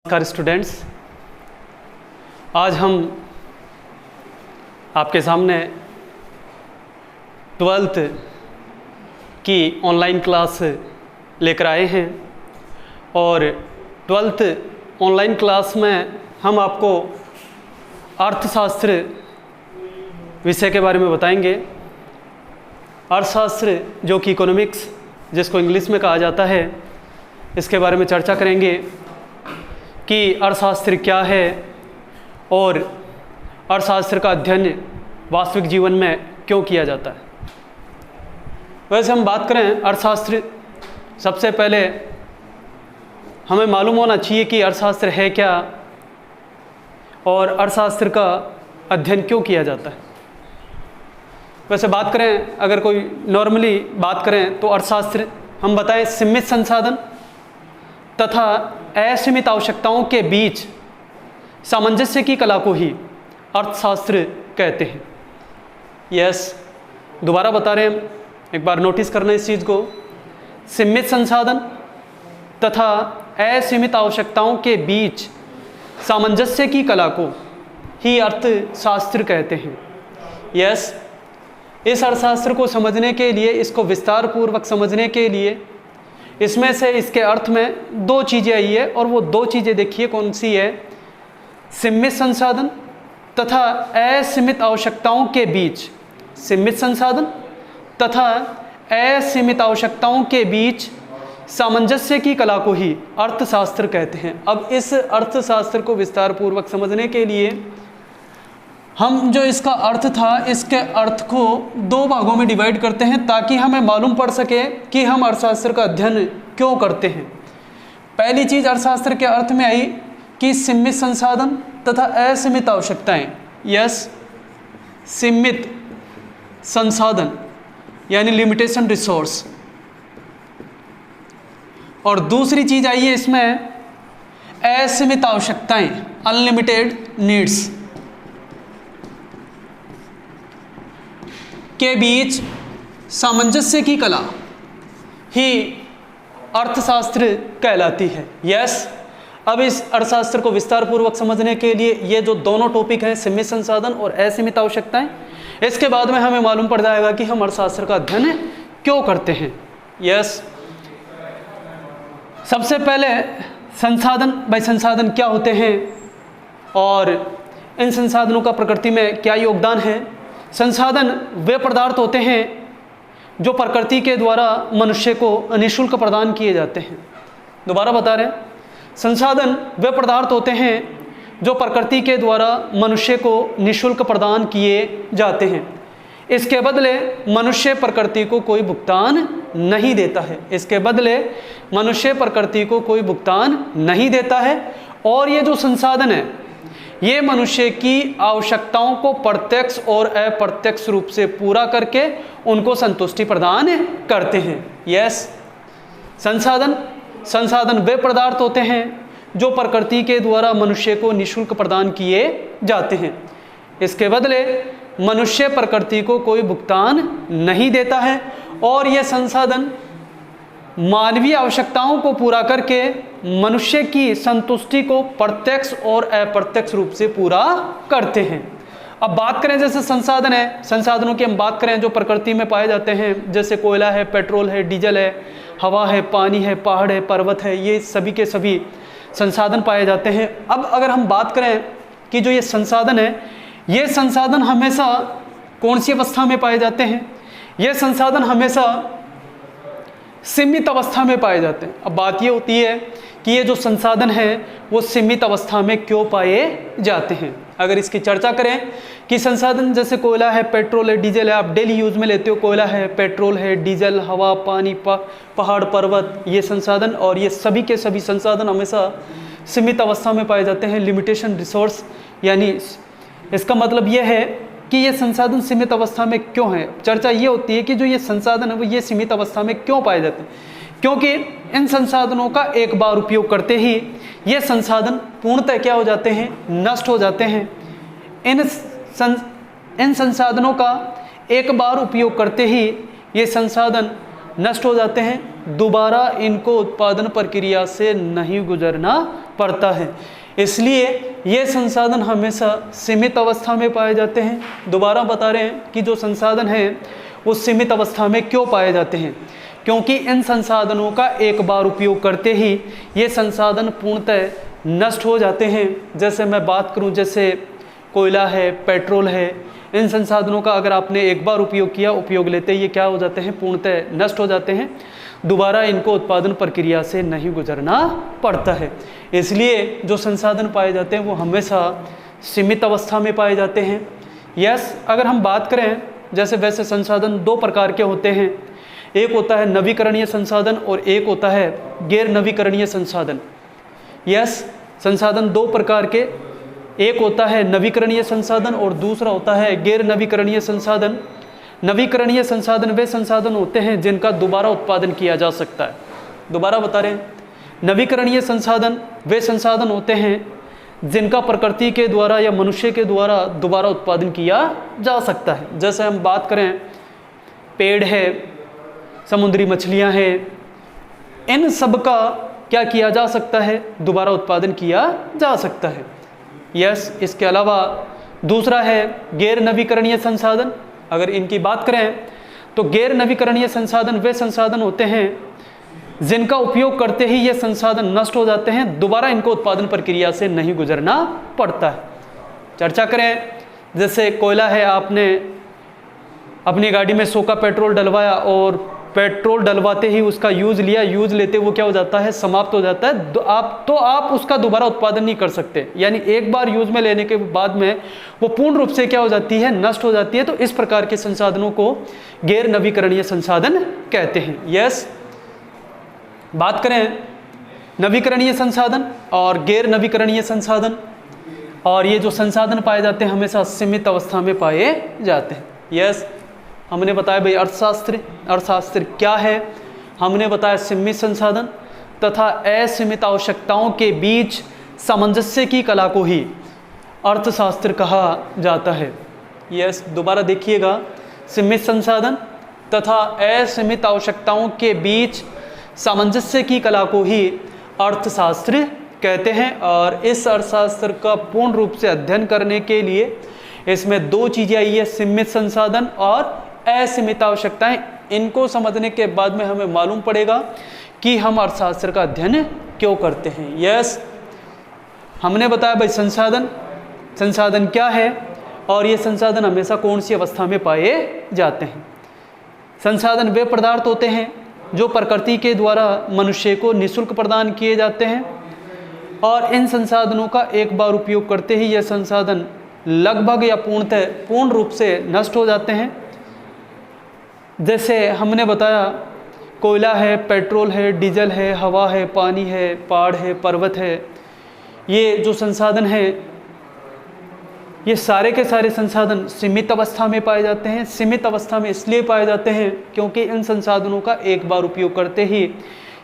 नमस्कार स्टूडेंट्स, आज हम आपके सामने 12th की ऑनलाइन क्लास लेकर आए हैं और 12th ऑनलाइन क्लास में हम आपको अर्थशास्त्र विषय के बारे में बताएंगे। अर्थशास्त्र जो कि इकोनॉमिक्स जिसको इंग्लिश में कहा जाता है, इसके बारे में चर्चा करेंगे कि अर्थशास्त्र क्या है और अर्थशास्त्र का अध्ययन वास्तविक जीवन में क्यों किया जाता है। वैसे हम बात करें अर्थशास्त्र, सबसे पहले हमें मालूम होना चाहिए कि अर्थशास्त्र है क्या और अर्थशास्त्र का अध्ययन क्यों किया जाता है। वैसे बात करें, अगर कोई नॉर्मली बात करें तो अर्थशास्त्र हम बताएं सीमित संसाधन तथा असीमित आवश्यकताओं के बीच सामंजस्य की कला को ही अर्थशास्त्र कहते हैं। यस, दोबारा बता रहे हैं, एक बार नोटिस करना इस चीज़ को। सीमित संसाधन तथा असीमित आवश्यकताओं के बीच सामंजस्य की कला को ही अर्थशास्त्र कहते हैं। यस, इस अर्थशास्त्र को समझने के लिए, इसको विस्तार पूर्वक समझने के लिए, इसमें से इसके अर्थ में दो चीज़ें आई है और वो दो चीज़ें देखिए कौन सी है। सीमित संसाधन तथा असीमित आवश्यकताओं के बीच, सीमित संसाधन तथा असीमित आवश्यकताओं के बीच सामंजस्य की कला को ही अर्थशास्त्र कहते हैं। अब इस अर्थशास्त्र को विस्तार पूर्वक समझने के लिए हम जो इसका अर्थ था, इसके अर्थ को दो भागों में डिवाइड करते हैं ताकि हमें मालूम पड़ सके कि हम अर्थशास्त्र का अध्ययन क्यों करते हैं। पहली चीज़ अर्थशास्त्र के अर्थ में आई कि सीमित संसाधन तथा असीमित आवश्यकताएं। यस, सीमित संसाधन यानी लिमिटेशन रिसोर्स, और दूसरी चीज़ आई है इसमें असीमित आवश्यकताएं, अनलिमिटेड नीड्स के बीच सामंजस्य की कला ही अर्थशास्त्र कहलाती है। यस, अब इस अर्थशास्त्र को विस्तार पूर्वक समझने के लिए ये जो दोनों टॉपिक हैं, सीमित संसाधन और असीमित आवश्यकताएं, इसके बाद में हमें मालूम पड़ जाएगा कि हम अर्थशास्त्र का अध्ययन क्यों करते हैं। यस, सबसे पहले संसाधन, भाई संसाधन क्या होते हैं और इन संसाधनों का प्रकृति में क्या योगदान है। संसाधन वे पदार्थ होते हैं जो प्रकृति के द्वारा मनुष्य को निःशुल्क प्रदान किए जाते हैं। दोबारा बता रहे हैं, संसाधन वे पदार्थ होते हैं जो प्रकृति के द्वारा मनुष्य को निःशुल्क प्रदान किए जाते हैं। इसके बदले मनुष्य प्रकृति को कोई भुगतान नहीं देता है। इसके बदले मनुष्य प्रकृति को कोई भुगतान नहीं देता है और ये जो संसाधन है ये मनुष्य की आवश्यकताओं को प्रत्यक्ष और अप्रत्यक्ष रूप से पूरा करके उनको संतुष्टि प्रदान करते हैं। यस, संसाधन वे पदार्थ होते हैं जो प्रकृति के द्वारा मनुष्य को निःशुल्क प्रदान किए जाते हैं। इसके बदले मनुष्य प्रकृति को कोई भुगतान नहीं देता है और ये संसाधन मानवीय आवश्यकताओं को पूरा करके मनुष्य की संतुष्टि को प्रत्यक्ष और अप्रत्यक्ष रूप से पूरा करते हैं। अब बात करें, जैसे संसाधन है, संसाधनों की हम बात करें जो प्रकृति में पाए जाते हैं, जैसे कोयला है, पेट्रोल है, डीजल है, हवा है, पानी है, पहाड़ है, पर्वत है, ये सभी के सभी संसाधन पाए जाते हैं। अब अगर हम बात करें कि जो ये संसाधन है, ये संसाधन हमेशा कौन सी अवस्था में पाए जाते हैं, ये संसाधन हमेशा सीमित अवस्था में पाए जाते हैं। अब बात ये होती है कि ये जो संसाधन है वो सीमित अवस्था में क्यों पाए जाते हैं। अगर इसकी चर्चा करें कि संसाधन जैसे कोयला है, पेट्रोल है, डीजल है, आप डेली यूज़ में लेते हो, कोयला है, पेट्रोल है, डीजल, हवा, पानी, पहाड़, पर्वत, ये संसाधन, और ये सभी के सभी संसाधन हमेशा सीमित अवस्था में पाए जाते हैं। लिमिटेशन रिसोर्स, यानी इसका मतलब ये है कि ये संसाधन सीमित अवस्था में क्यों है। चर्चा ये होती है कि जो ये संसाधन है वो ये सीमित अवस्था में क्यों पाए जाते हैं, क्योंकि इन संसाधनों का एक बार उपयोग करते ही ये संसाधन पूर्णतः क्या हो जाते हैं, नष्ट हो जाते हैं। इन संसाधनों का एक बार उपयोग करते ही ये संसाधन नष्ट हो जाते हैं दोबारा इनको उत्पादन प्रक्रिया से नहीं गुजरना पड़ता है। इसलिए ये संसाधन हमेशा सीमित अवस्था में पाए जाते हैं। दोबारा बता रहे हैं कि जो संसाधन है वो सीमित अवस्था में क्यों पाए जाते हैं, क्योंकि इन संसाधनों का एक बार उपयोग करते ही ये संसाधन पूर्णतः नष्ट हो जाते हैं। जैसे मैं बात करूं, जैसे कोयला है, पेट्रोल है, इन संसाधनों का अगर आपने एक बार उपयोग किया, उपयोग लेते ये क्या हो जाते हैं, पूर्णतः नष्ट हो जाते हैं। दोबारा इनको उत्पादन प्रक्रिया से नहीं गुजरना पड़ता है। इसलिए जो संसाधन पाए जाते हैं वो हमेशा सीमित अवस्था में पाए जाते हैं। अगर हम बात करें, जैसे वैसे संसाधन दो प्रकार के होते हैं, एक होता है नवीकरणीय संसाधन और एक होता है गैर नवीकरणीय संसाधन। संसाधन दो प्रकार के, एक होता है नवीकरणीय संसाधन और दूसरा होता है गैर नवीकरणीय संसाधन। नवीकरणीय संसाधन वे संसाधन होते हैं जिनका दोबारा उत्पादन किया जा सकता है। दोबारा बता रहे हैं, नवीकरणीय संसाधन वे संसाधन होते हैं जिनका प्रकृति के द्वारा या मनुष्य के द्वारा दोबारा उत्पादन किया जा सकता है। जैसे हम बात करें, पेड़ है, समुद्री मछलियां हैं, इन सब का क्या किया जा सकता है, दोबारा उत्पादन किया जा सकता है। इसके अलावा दूसरा है गैर नवीकरणीय संसाधन। अगर इनकी बात करें तो गैर नवीकरणीय संसाधन वे संसाधन होते हैं जिनका उपयोग करते ही ये संसाधन नष्ट हो जाते हैं, दोबारा इनको उत्पादन प्रक्रिया से नहीं गुजरना पड़ता है। चर्चा करें, जैसे कोयला है, आपने अपनी गाड़ी में 100 का पेट्रोल डलवाया और पेट्रोल डलवाते ही उसका यूज लिया, यूज लेते वो क्या हो जाता है, समाप्त हो जाता है। आप उसका दोबारा उत्पादन नहीं कर सकते, यानी एक बार यूज में लेने के बाद में वो पूर्ण रूप से क्या हो जाती है, नष्ट हो जाती है। तो इस प्रकार के संसाधनों को गैर नवीकरणीय संसाधन कहते हैं। बात करें नवीकरणीय संसाधन और गैर नवीकरणीय संसाधन, और ये जो संसाधन पाए जाते हैं हमेशा सीमित अवस्था में पाए जाते हैं। हमने बताया भाई अर्थशास्त्र क्या है, हमने बताया सीमित संसाधन तथा असीमित आवश्यकताओं के बीच सामंजस्य की कला को ही अर्थशास्त्र कहा जाता है। दोबारा देखिएगा, सीमित संसाधन तथा असीमित आवश्यकताओं के बीच सामंजस्य की कला को ही अर्थशास्त्र कहते हैं। और इस अर्थशास्त्र का पूर्ण रूप से अध्ययन करने के लिए इसमें दो चीज़ें आई है, सीमित संसाधन और असीमित आवश्यकताएं। इनको समझने के बाद में हमें मालूम पड़ेगा कि हम अर्थशास्त्र का अध्ययन क्यों करते हैं। हमने बताया भाई संसाधन क्या है और ये संसाधन हमेशा कौन सी अवस्था में पाए जाते हैं। संसाधन वे पदार्थ होते हैं जो प्रकृति के द्वारा मनुष्य को निःशुल्क प्रदान किए जाते हैं और इन संसाधनों का एक बार उपयोग करते ही यह संसाधन लगभग या पूर्ण रूप से नष्ट हो जाते हैं। जैसे हमने बताया, कोयला है, पेट्रोल है, डीजल है, हवा है, पानी है, पहाड़ है, पर्वत है, ये जो संसाधन है ये सारे के सारे संसाधन सीमित अवस्था में पाए जाते हैं। सीमित अवस्था में इसलिए पाए जाते हैं क्योंकि इन संसाधनों का एक बार उपयोग करते ही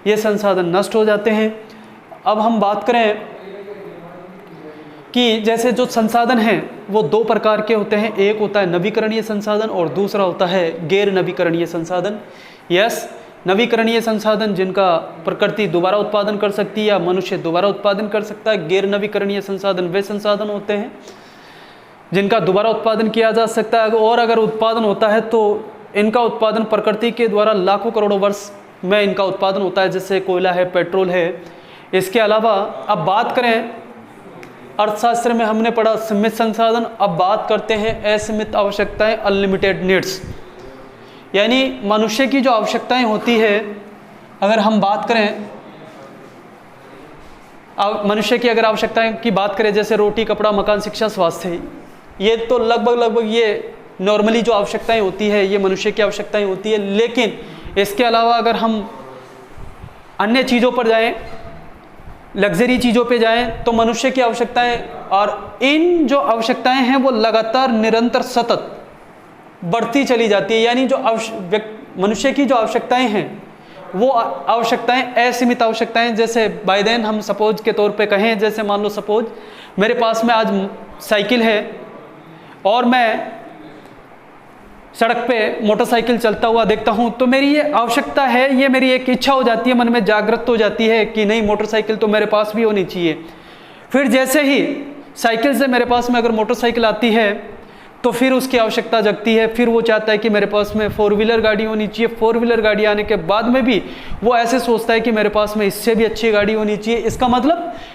ये संसाधन नष्ट हो जाते हैं। अब हम बात करें कि जैसे जो संसाधन हैं वो दो प्रकार के होते हैं, एक होता है नवीकरणीय संसाधन और दूसरा होता है गैर नवीकरणीय संसाधन। नवीकरणीय संसाधन जिनका प्रकृति दोबारा उत्पादन कर सकती है या मनुष्य दोबारा उत्पादन कर सकता है। गैर नवीकरणीय संसाधन वे संसाधन होते हैं जिनका दोबारा उत्पादन किया जा सकता है और अगर उत्पादन होता है तो इनका उत्पादन प्रकृति के द्वारा लाखों करोड़ों वर्ष में इनका उत्पादन होता है, जैसे कोयला है, पेट्रोल है। इसके अलावा अब बात करें, अर्थशास्त्र में हमने पढ़ा सीमित संसाधन, अब बात करते हैं असीमित आवश्यकताएं, अनलिमिटेड नीड्स। यानी मनुष्य की जो आवश्यकताएं होती है, अगर हम बात करें मनुष्य की अगर आवश्यकताएं की बात करें, जैसे रोटी, कपड़ा, मकान, शिक्षा, स्वास्थ्य, ये तो लगभग ये नॉर्मली जो आवश्यकताएं होती है ये मनुष्य की आवश्यकताएं होती है। लेकिन इसके अलावा अगर हम अन्य चीज़ों पर जाएं, लग्जरी चीज़ों पे जाएं, तो मनुष्य की आवश्यकताएं और इन जो आवश्यकताएं हैं वो लगातार निरंतर सतत बढ़ती चली जाती है। यानी जो मनुष्य की जो आवश्यकताएं हैं वो आवश्यकताएं असीमित आवश्यकताएं, जैसे बाय देन हम सपोज के तौर पे कहें, जैसे मान लो सपोज मेरे पास में आज साइकिल है और मैं सड़क पे मोटरसाइकिल चलता हुआ देखता हूँ तो मेरी ये आवश्यकता है, ये मेरी एक इच्छा हो जाती है, मन में जागृत हो जाती है कि नहीं मोटरसाइकिल तो मेरे पास भी होनी चाहिए। फिर जैसे ही साइकिल से मेरे पास में अगर मोटरसाइकिल आती है तो फिर उसकी आवश्यकता जगती है, फिर वो चाहता है कि मेरे पास में 4 व्हीलर गाड़ी होनी चाहिए। 4 व्हीलर गाड़ी आने के बाद में भी वो ऐसे सोचता है कि मेरे पास में इससे भी अच्छी गाड़ी होनी चाहिए।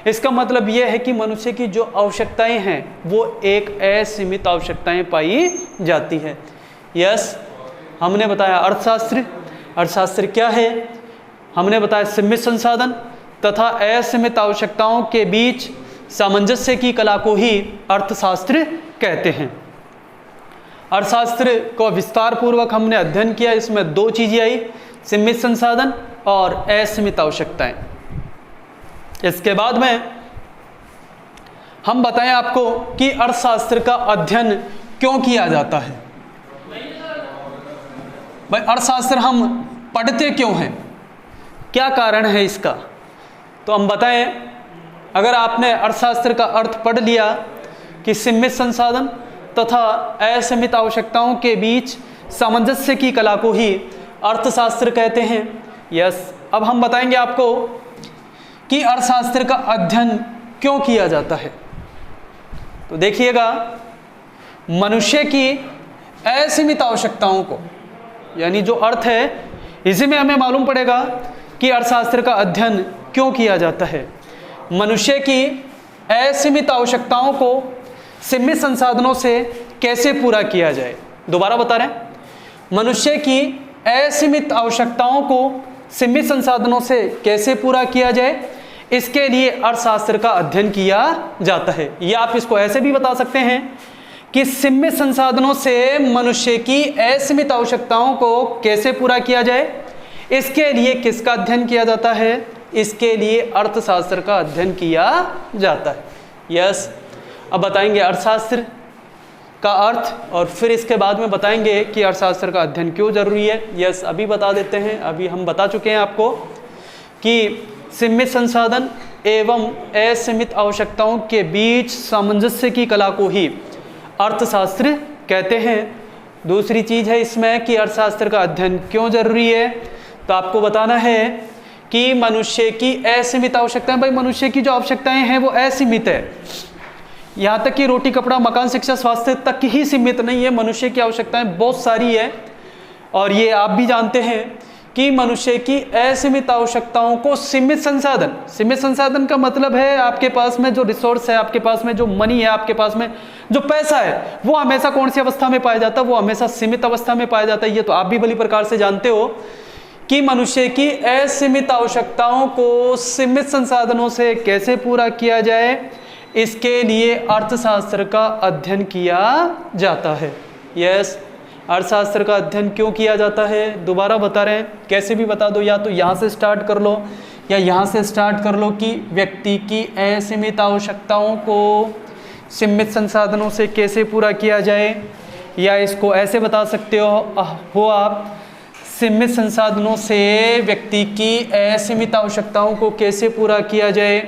इसका मतलब ये है कि मनुष्य की जो आवश्यकताएं हैं वो एक असीमित आवश्यकताएं पाई जाती है। यस, हमने बताया अर्थशास्त्र क्या है, हमने बताया सीमित संसाधन तथा असीमित आवश्यकताओं के बीच सामंजस्य की कला को ही अर्थशास्त्र कहते हैं। अर्थशास्त्र को विस्तार पूर्वक हमने अध्ययन किया, इसमें 2 चीजें आई, सीमित संसाधन और असीमित आवश्यकताएं। इसके बाद में हम बताएं आपको कि अर्थशास्त्र का अध्ययन क्यों किया जाता है। भाई अर्थशास्त्र हम पढ़ते क्यों हैं, क्या कारण है इसका, तो हम बताएं। अगर आपने अर्थशास्त्र का अर्थ पढ़ लिया कि सीमित संसाधन तथा असीमित आवश्यकताओं के बीच सामंजस्य की कला को ही अर्थशास्त्र कहते हैं। यस, अब हम बताएंगे आपको कि अर्थशास्त्र का अध्ययन क्यों किया जाता है। तो देखिएगा, मनुष्य की असीमित आवश्यकताओं को, यानी जो अर्थ है, इसी में हमें मालूम पड़ेगा कि अर्थशास्त्र का अध्ययन क्यों किया जाता है। मनुष्य की असीमित आवश्यकताओं को सीमित संसाधनों से कैसे पूरा किया जाए। दोबारा बता रहे हैं, मनुष्य की असीमित आवश्यकताओं को सीमित संसाधनों से कैसे पूरा किया जाए, इसके लिए अर्थशास्त्र का अध्ययन किया जाता है। या आप इसको ऐसे भी बता सकते हैं कि सीमित संसाधनों से मनुष्य की असीमित आवश्यकताओं को कैसे पूरा किया जाए, इसके लिए किसका अध्ययन किया जाता है, इसके लिए अर्थशास्त्र का अध्ययन किया जाता है। यस, अब बताएंगे अर्थशास्त्र का अर्थ और फिर इसके बाद में बताएंगे कि अर्थशास्त्र का अध्ययन क्यों जरूरी है। यस, अभी बता देते हैं, अभी हम बता चुके हैं आपको कि सीमित संसाधन एवं असीमित आवश्यकताओं के बीच सामंजस्य की कला को ही अर्थशास्त्र कहते हैं। दूसरी चीज़ है इसमें कि अर्थशास्त्र का अध्ययन क्यों जरूरी है, तो आपको बताना है कि मनुष्य की असीमित आवश्यकताएं, भाई मनुष्य की जो आवश्यकताएं हैं वो असीमित है, यहाँ तक कि रोटी कपड़ा मकान शिक्षा स्वास्थ्य तक ही सीमित नहीं है। मनुष्य की आवश्यकताएं बहुत सारी है और ये आप भी जानते हैं कि मनुष्य की असीमित आवश्यकताओं को सीमित संसाधन का मतलब है आपके पास में जो रिसोर्स है, आपके पास में जो मनी है, आपके पास में जो पैसा है, वो हमेशा कौन सी अवस्था में पाया जाता है, वो हमेशा सीमित अवस्था में पाया जाता है। ये तो आप भी भली प्रकार से जानते हो कि मनुष्य की असीमित आवश्यकताओं को सीमित संसाधनों से कैसे पूरा किया जाए, इसके लिए अर्थशास्त्र का अध्ययन किया जाता है। यस, अर्थशास्त्र का अध्ययन क्यों किया जाता है, दोबारा बता रहे हैं, कैसे भी बता दो, या तो यहाँ से स्टार्ट कर लो या यहाँ से स्टार्ट कर लो कि व्यक्ति की असीमित आवश्यकताओं को सीमित संसाधनों से कैसे पूरा किया जाए, या इसको ऐसे बता सकते हो आप, सीमित संसाधनों से व्यक्ति की असीमित आवश्यकताओं को कैसे पूरा किया जाए,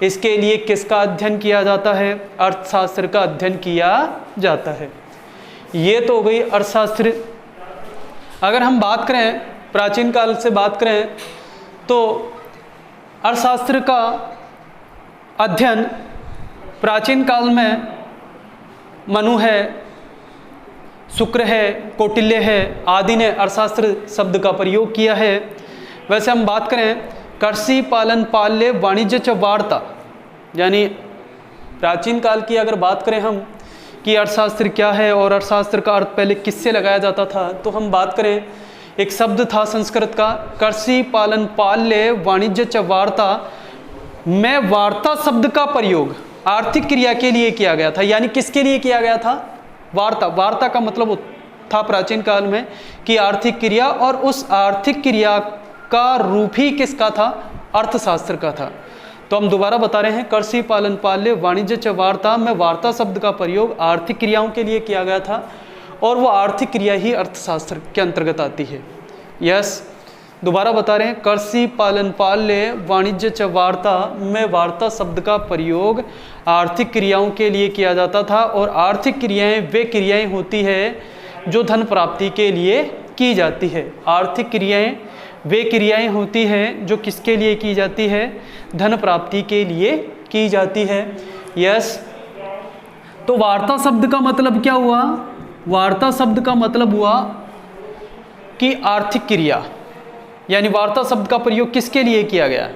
इसके लिए किसका अध्ययन किया जाता है, अर्थशास्त्र का अध्ययन किया जाता है। ये तो हो गई अर्थशास्त्र। अगर हम बात करें प्राचीन काल से बात करें तो अर्थशास्त्र का अध्ययन प्राचीन काल में मनु है, शुक्र है, कौटिल्य है आदि ने अर्थशास्त्र शब्द का प्रयोग किया है। वैसे हम बात करें कृषि पालन पाल्य वाणिज्य च वार्ता, यानी प्राचीन काल की अगर बात करें हम कि अर्थशास्त्र क्या है और अर्थशास्त्र का अर्थ पहले किससे लगाया जाता था, तो हम बात करें एक शब्द था संस्कृत का कृषि पालन पाल्य वाणिज्य च वार्ता, में वार्ता शब्द का प्रयोग आर्थिक क्रिया के लिए किया गया था। यानी किसके लिए किया गया था, वार्ता का मतलब था प्राचीन काल में कि आर्थिक क्रिया, और उस आर्थिक क्रिया का रूप ही किसका था, अर्थशास्त्र का था। तो हम दोबारा बता रहे हैं, कृषि पालन पाल्य वाणिज्य च वार्ता में वार्ता शब्द का प्रयोग आर्थिक क्रियाओं के लिए किया गया था और वो आर्थिक क्रिया ही अर्थशास्त्र के अंतर्गत आती है। यस, दोबारा बता रहे हैं, कृषि पालन पाल्य वाणिज्य च वार्ता में वार्ता शब्द का प्रयोग आर्थिक क्रियाओं के लिए किया जाता था और आर्थिक क्रियाएं वे क्रियाएं होती है जो धन प्राप्ति के लिए की जाती है। आर्थिक क्रियाएं वे क्रियाएं होती हैं जो किसके लिए की जाती है? धन प्राप्ति के लिए की जाती है। यस। तो वार्ता शब्द का मतलब क्या हुआ? वार्ता शब्द का मतलब हुआ कि आर्थिक क्रिया, यानी वार्ता शब्द का प्रयोग किसके लिए किया गया?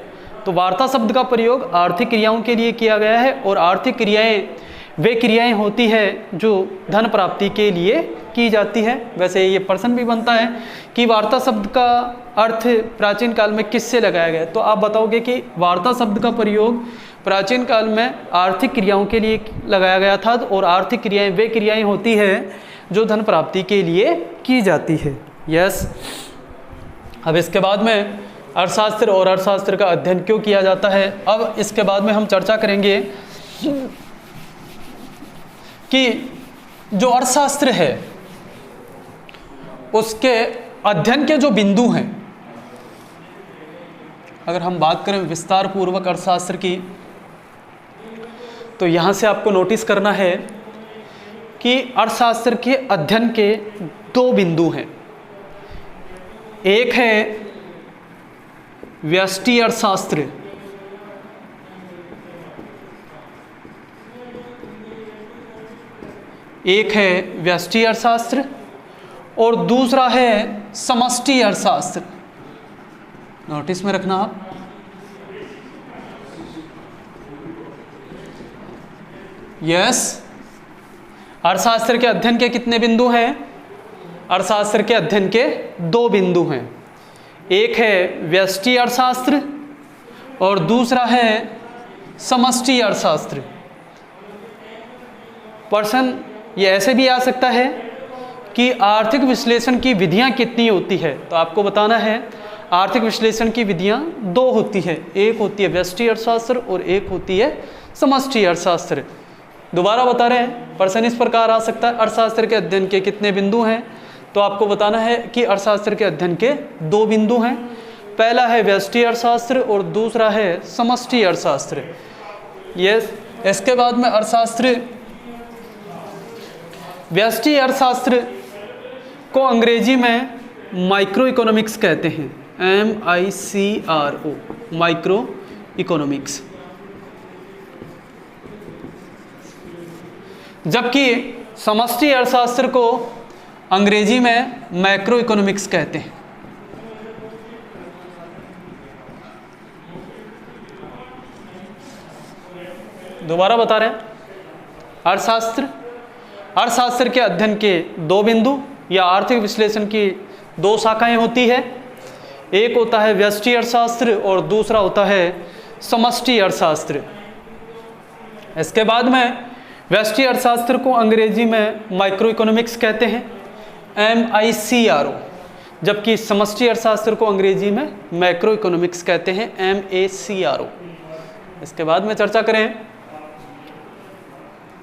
तो वार्ता शब्द का प्रयोग आर्थिक क्रियाओं के लिए किया गया है, और आर्थिक क्रियाएं वे क्रियाएं होती है जो धन प्राप्ति के लिए की जाती है। वैसे ये प्रश्न भी बनता है कि वार्ता शब्द का अर्थ प्राचीन काल में किससे लगाया गया? तो आप बताओगे कि वार्ता शब्द का प्रयोग प्राचीन काल में आर्थिक क्रियाओं के लिए लगाया गया था, और आर्थिक क्रियाएं वे क्रियाएं होती है जो धन प्राप्ति के लिए की जाती है। यस। अब इसके बाद में अर्थशास्त्र और अर्थशास्त्र का अध्ययन क्यों किया जाता है, अब इसके बाद में हम चर्चा करेंगे कि जो अर्थशास्त्र है उसके अध्ययन के जो बिंदु हैं, अगर हम बात करें विस्तार पूर्वक अर्थशास्त्र की, तो यहाँ से आपको नोटिस करना है कि अर्थशास्त्र के अध्ययन के दो बिंदु हैं। एक है व्यष्टि अर्थशास्त्र, एक है व्यष्टि अर्थशास्त्र और दूसरा है समष्टि अर्थशास्त्र। नोटिस में रखना आप। यस। अर्थशास्त्र के अध्ययन के कितने बिंदु हैं? अर्थशास्त्र के अध्ययन के दो बिंदु हैं। एक है व्यष्टि अर्थशास्त्र और दूसरा है समष्टि अर्थशास्त्र। प्रश्न ये ऐसे भी आ सकता है कि आर्थिक विश्लेषण की विधियां कितनी होती है? तो आपको बताना है आर्थिक विश्लेषण की विधियां दो होती है, एक होती है व्यष्टि अर्थशास्त्र और एक होती है समष्टि अर्थशास्त्र। दोबारा बता रहे हैं, प्रश्न इस प्रकार आ सकता है, अर्थशास्त्र के अध्ययन के कितने बिंदु हैं? तो आपको बताना है कि अर्थशास्त्र के अध्ययन के दो बिंदु हैं। पहला है व्यष्टि अर्थशास्त्र और दूसरा है समष्टि अर्थशास्त्र। यस। इसके बाद में अर्थशास्त्र व्यष्टि अर्थशास्त्र को अंग्रेजी में माइक्रो इकोनॉमिक्स कहते हैं, MICRO, माइक्रो इकोनॉमिक्स। जबकि समष्टि अर्थशास्त्र को अंग्रेजी में मैक्रो इकोनॉमिक्स कहते हैं। दोबारा बता रहे हैं, अर्थशास्त्र के अध्ययन के दो बिंदु या आर्थिक विश्लेषण की दो शाखाएं होती है। एक होता है व्यष्टि अर्थशास्त्र और दूसरा होता है समष्टि अर्थशास्त्र। इसके बाद में व्यष्टि अर्थशास्त्र को अंग्रेजी में माइक्रो इकोनॉमिक्स कहते हैं, MICRO, जबकि समष्टि अर्थशास्त्र को अंग्रेजी में मैक्रो इकोनॉमिक्स कहते हैं, MACRO। इसके बाद में चर्चा करें,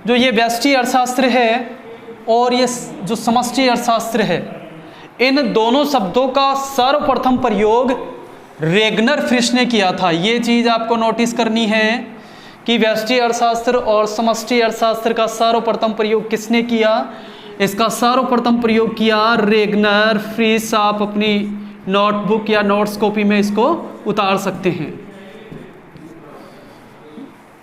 जो ये व्यष्टि अर्थशास्त्र है और ये जो समष्टि अर्थशास्त्र है, इन दोनों शब्दों का सर्वप्रथम प्रयोग रेगनर फ्रिश ने किया था। ये चीज़ आपको नोटिस करनी है कि व्यष्टि अर्थशास्त्र और समष्टि अर्थशास्त्र का सर्वप्रथम प्रयोग किसने किया? इसका सर्वप्रथम प्रयोग किया रेगनर फ्रिश। आप अपनी नोटबुक या नोट्स कॉपी में इसको उतार सकते हैं।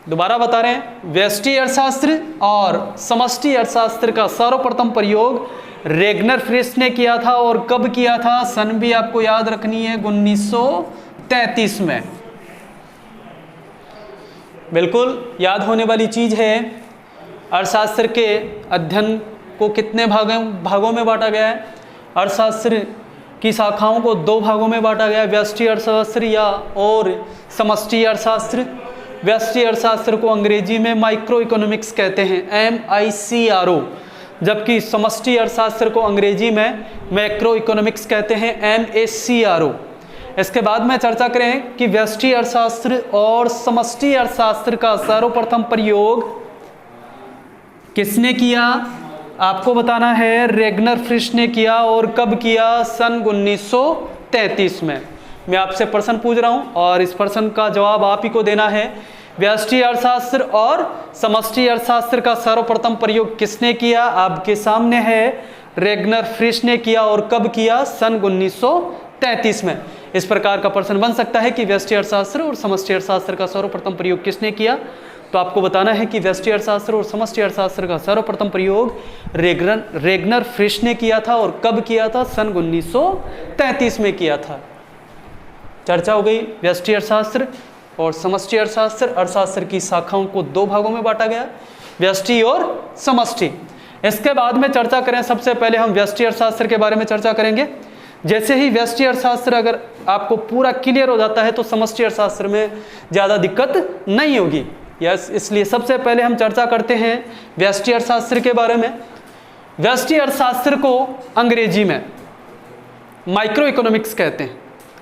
दोबारा बता रहे हैं, व्यष्टि अर्थशास्त्र और समष्टि अर्थशास्त्र का सर्वप्रथम प्रयोग रेगनर फ्रिश ने किया था। और कब किया था? सन भी आपको याद रखनी है, 1933 में। बिल्कुल याद होने वाली चीज़ है। अर्थशास्त्र के अध्ययन को कितने भागों में बांटा गया है? अर्थशास्त्र की शाखाओं को दो भागों में बांटा गया है, व्यष्टि अर्थशास्त्र या और समष्टि अर्थशास्त्र। व्यष्टि अर्थशास्त्र को अंग्रेजी में माइक्रो इकोनॉमिक्स कहते हैं, MICRO, जबकि समष्टि अर्थशास्त्र को अंग्रेजी में मैक्रो इकोनॉमिक्स कहते हैं, MACRO। इसके बाद में चर्चा करें कि व्यष्टि अर्थशास्त्र और समष्टि अर्थशास्त्र का सर्वप्रथम प्रयोग किसने किया? आपको बताना है, रेगनर फ्रिश ने किया। और कब किया? सन 1933 में। मैं आपसे प्रश्न पूछ रहा हूं और इस प्रश्न का जवाब आप ही को देना है। व्यष्टि अर्थशास्त्र और समष्टि अर्थशास्त्र का सर्वप्रथम प्रयोग किसने किया? आपके सामने है, रेगनर फ्रिश ने किया और कब किया? सन 1933 में। इस प्रकार का प्रश्न बन सकता है कि व्यष्टि अर्थशास्त्र और समष्टि अर्थशास्त्र का सर्वप्रथम प्रयोग किसने किया? तो आपको बताना है कि व्यष्टि अर्थशास्त्र और समष्टि अर्थशास्त्र का सर्वप्रथम प्रयोग रेगनर फ्रिश ने किया था और कब किया था? सन 1933 में किया था। चर्चा हो गई व्यष्टि अर्थशास्त्र और समष्टि अर्थशास्त्र। अर्थशास्त्र की शाखाओं को दो भागों में बांटा गया, व्यष्टि और समष्टि। इसके बाद में चर्चा करें, सबसे पहले हम व्यष्टि अर्थशास्त्र के बारे में चर्चा करेंगे। जैसे ही व्यष्टि अर्थशास्त्र अगर आपको पूरा क्लियर हो जाता है तो समष्टि अर्थशास्त्र में ज़्यादा दिक्कत नहीं होगी। यस, इसलिए सबसे पहले हम चर्चा करते हैं व्यष्टि अर्थशास्त्र के बारे में। व्यष्टि अर्थशास्त्र को अंग्रेजी में माइक्रो इकोनॉमिक्स कहते हैं।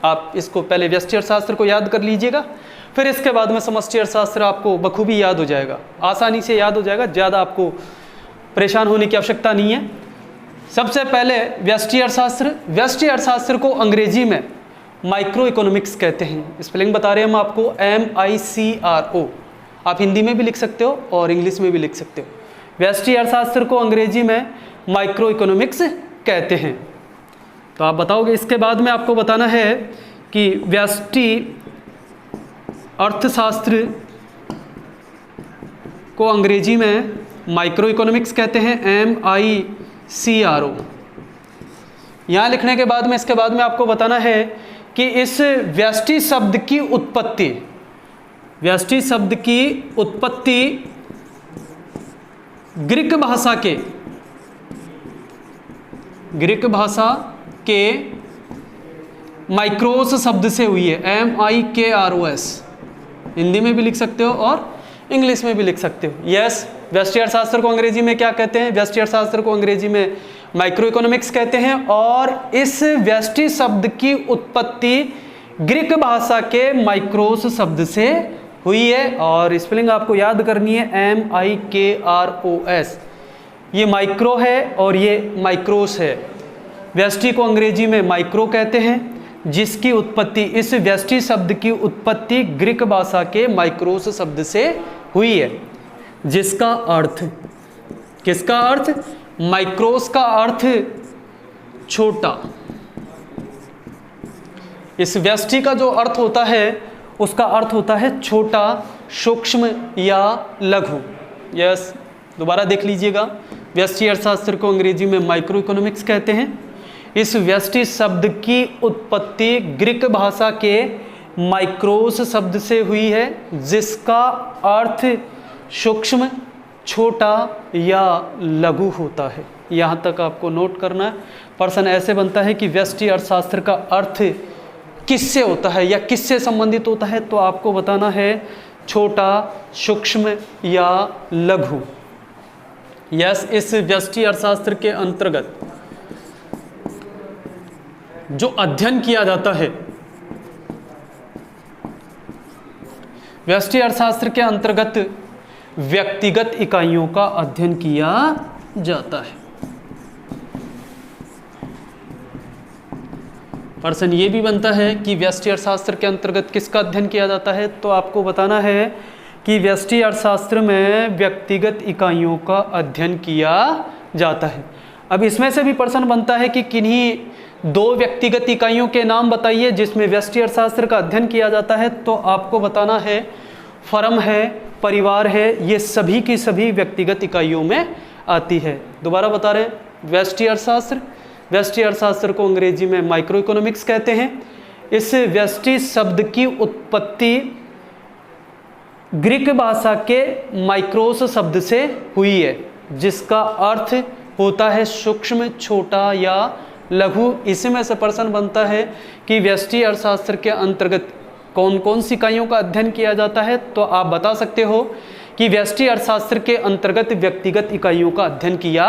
आप इसको पहले व्यष्टि अर्थशास्त्र को याद कर लीजिएगा, फिर इसके बाद में समष्टि अर्थशास्त्र आपको बखूबी याद हो जाएगा, आसानी से याद हो जाएगा, ज़्यादा आपको परेशान होने की आवश्यकता नहीं है। सबसे पहले व्यष्टि अर्थशास्त्र। व्यष्टि अर्थशास्त्र को अंग्रेजी में माइक्रो इकोनॉमिक्स कहते हैं। स्पेलिंग बता रहे हैं हम आपको, MICRO। आप हिंदी में भी लिख सकते हो और इंग्लिश में भी लिख सकते हो। व्यष्टि अर्थशास्त्र को अंग्रेजी में माइक्रो इकोनॉमिक्स कहते हैं। तो आप बताओगे। इसके बाद में आपको बताना है कि व्यष्टि अर्थशास्त्र को अंग्रेजी में माइक्रो इकोनॉमिक्स कहते हैं, MICRO। यहाँ लिखने के बाद में इसके बाद में आपको बताना है कि इस व्यष्टि शब्द की उत्पत्ति, व्यष्टि शब्द की उत्पत्ति ग्रीक भाषा के माइक्रोस शब्द से हुई है, MIKROS। हिंदी में भी लिख सकते हो और इंग्लिश में भी लिख सकते हो। यस, व्यष्टि अर्थशास्त्र को अंग्रेजी में क्या कहते हैं? व्यष्टि अर्थशास्त्र को अंग्रेजी में माइक्रो इकोनॉमिक्स कहते हैं। और इस व्यष्टि शब्द की उत्पत्ति ग्रीक भाषा के माइक्रोस शब्द से हुई है और स्पेलिंग आपको याद करनी है, MIKROS। ये माइक्रो है और ये माइक्रोस है। व्यष्टि को अंग्रेजी में माइक्रो कहते हैं, जिसकी उत्पत्ति, इस व्यष्टि शब्द की उत्पत्ति ग्रीक भाषा के माइक्रोस शब्द से हुई है, जिसका अर्थ, किसका अर्थ? माइक्रोस का अर्थ छोटा। इस व्यष्टि का जो अर्थ होता है उसका अर्थ होता है छोटा, सूक्ष्म या लघु। यस, दोबारा देख लीजिएगा। व्यष्टि अर्थशास्त्र को अंग्रेजी में माइक्रो इकोनॉमिक्स कहते हैं। इस व्यष्टि शब्द की उत्पत्ति ग्रीक भाषा के माइक्रोस शब्द से हुई है, जिसका अर्थ सूक्ष्म, छोटा या लघु होता है। यहाँ तक आपको नोट करना है। प्रश्न ऐसे बनता है कि व्यष्टि अर्थशास्त्र का अर्थ किससे होता है या किससे संबंधित होता है, तो आपको बताना है छोटा, सूक्ष्म या लघु। यस, इस व्यष्टि अर्थशास्त्र के अंतर्गत जो अध्ययन किया जाता है, व्यष्टि अर्थशास्त्र के अंतर्गत व्यक्तिगत इकाइयों का अध्ययन किया जाता है। प्रश्न ये भी बनता है कि व्यष्टि अर्थशास्त्र के अंतर्गत किसका अध्ययन किया जाता है, तो आपको बताना है कि व्यष्टि अर्थशास्त्र में व्यक्तिगत इकाइयों का अध्ययन किया जाता है। अब इसमें से भी प्रश्न बनता है कि किन्हीं दो व्यक्तिगत इकाइयों के नाम बताइए जिसमें व्यष्टि अर्थशास्त्र का अध्ययन किया जाता है, तो आपको बताना है फर्म है, परिवार है, ये सभी की सभी व्यक्तिगत इकाइयों में आती है। दोबारा बता रहे हैं, व्यष्टि अर्थशास्त्र को अंग्रेजी में माइक्रो इकोनॉमिक्स कहते हैं। इस व्यष्टि शब्द की उत्पत्ति ग्रीक भाषा के माइक्रोस शब्द से हुई है, जिसका अर्थ होता है सूक्ष्म, छोटा या लघु। इसी में से प्रश्न बनता है कि व्यष्टि अर्थशास्त्र के अंतर्गत कौन कौन सी इकाइयों का अध्ययन किया जाता है, तो आप बता सकते हो कि व्यष्टि अर्थशास्त्र के अंतर्गत व्यक्तिगत इकाइयों का अध्ययन किया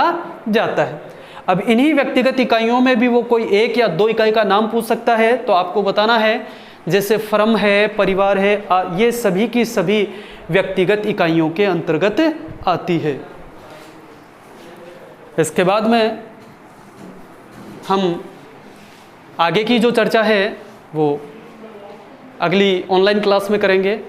जाता है। अब इन्हीं व्यक्तिगत इकाइयों में भी वो कोई एक या दो इकाई का नाम पूछ सकता है, तो आपको बताना है जैसे फर्म है, परिवार है, ये सभी की सभी व्यक्तिगत इकाइयों के अंतर्गत आती है। इसके बाद में हम आगे की जो चर्चा है वो अगली ऑनलाइन क्लास में करेंगे।